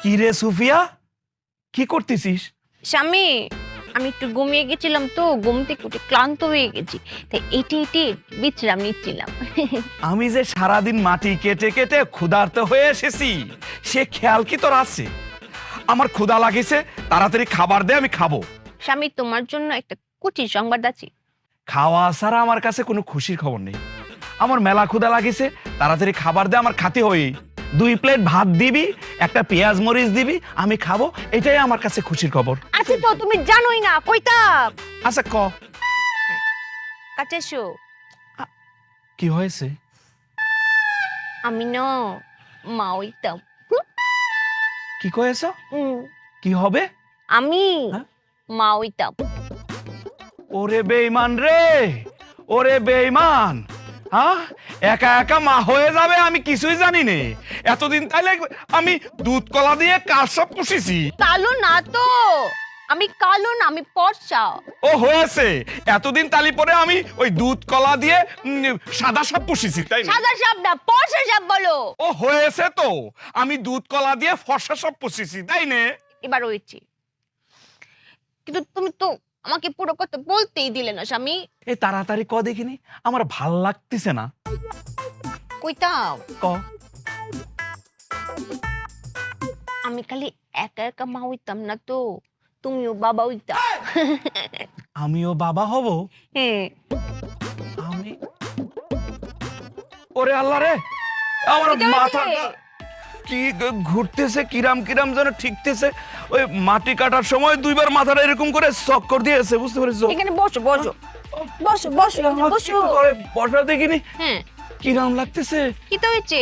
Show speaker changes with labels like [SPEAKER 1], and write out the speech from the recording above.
[SPEAKER 1] কি রে সুফিয়া, কি করতেছিস?
[SPEAKER 2] স্বামী, আমি একটু ঘুমিয়ে গেছিলাম তো, ঘুম থেকে উঠে ক্লান্ত হয়ে গেছি, তাই এটি বিশ্রাম নিচ্ছিলাম।
[SPEAKER 1] আমি যে সারাদিন মাটি কেটে কেটে ক্ষুধার্ত হয়ে এসেছি, সে খেয়াল কি তোর আছে? আমার ক্ষুধা লাগিছে, তাড়াতাড়ি খাবার দে, আমি খাবো।
[SPEAKER 2] স্বামী, তোমার জন্য একটা কুটির সংবাদ আছে।
[SPEAKER 1] খাওয়া ছাড়া আমার কাছে কোনো খুশির খবর নেই। আমার মেলা ক্ষুধা লাগিছে, তাড়াতাড়ি খাবার দে, আমার খাতে হই। 2 প্লেট ভাত দিবি, একটা পেঁয়াজ মরিচ দিবি, আমি খাবো, এটাই আমার কাছে খুশির খবর।
[SPEAKER 2] আচ্ছা তো তুমি জানোই না কইতা।
[SPEAKER 1] আচ্ছা ক,
[SPEAKER 2] কাছে এসো।
[SPEAKER 1] কি হয়েছে?
[SPEAKER 2] আমি না মা হইতাম।
[SPEAKER 1] কি কয়েছ?
[SPEAKER 2] হুম,
[SPEAKER 1] কি হবে?
[SPEAKER 2] আমি
[SPEAKER 1] হ্যাঁ?
[SPEAKER 2] মা হইতাম।
[SPEAKER 1] ওরে বেঈমান রে, ওরে বেঈমান। হ্যাঁ, একা একা মা হয়ে যাবে আমি কিছুই জানি নে। এতদিন তাইলে আমি দুধ কলা দিয়ে কাজ সব পুষিছি।
[SPEAKER 2] কালো না তো, আমি কালো না, আমি পর্সা।
[SPEAKER 1] ও হয়েছে, এতদিন তালি পরে আমি ওই দুধ কলা দিয়ে সাদা সাপ পুষিছি, তাই না?
[SPEAKER 2] সাদা সাপ না, পর্সা সাপ বলো।
[SPEAKER 1] ও হয়েছে তো, আমি দুধ কলা দিয়ে ফর্সা সব পুষিছি, তাই না?
[SPEAKER 2] এবার হয়েছে, কিন্তু তুমি তো আমাকে পুরো কথা বলতেই দিলে না স্বামী।
[SPEAKER 1] এই তাড়াতাড়ি ক দেখিনি, আমার ভাল লাগতেছে না।
[SPEAKER 2] কইতাম
[SPEAKER 1] ক।
[SPEAKER 2] আমি খালি একা একা মা হইতাম না তো, তুমিও বাবা হইতা।
[SPEAKER 1] আমিও বাবা হব?
[SPEAKER 2] হ্যাঁ।
[SPEAKER 1] আমি, ওরে আল্লাহ রে, আমার
[SPEAKER 2] এটা
[SPEAKER 1] মাথা
[SPEAKER 2] হয়েছে?
[SPEAKER 1] কি ঘুরতেছে, কিরাম কিরাম যেন ঠিকতেছে। ওই মাটি কাটার সময় 2 বার মাথাটা এরকম করে চক্কর দিয়েছে, বুঝতে পেরেছো?
[SPEAKER 2] এখানে বসো বসো বসো বসো এখানে বসো।
[SPEAKER 1] বসা দেখিনি,
[SPEAKER 2] হ্যাঁ,
[SPEAKER 1] কিরাম লাগতেছে।
[SPEAKER 2] কি তো হয়েছে?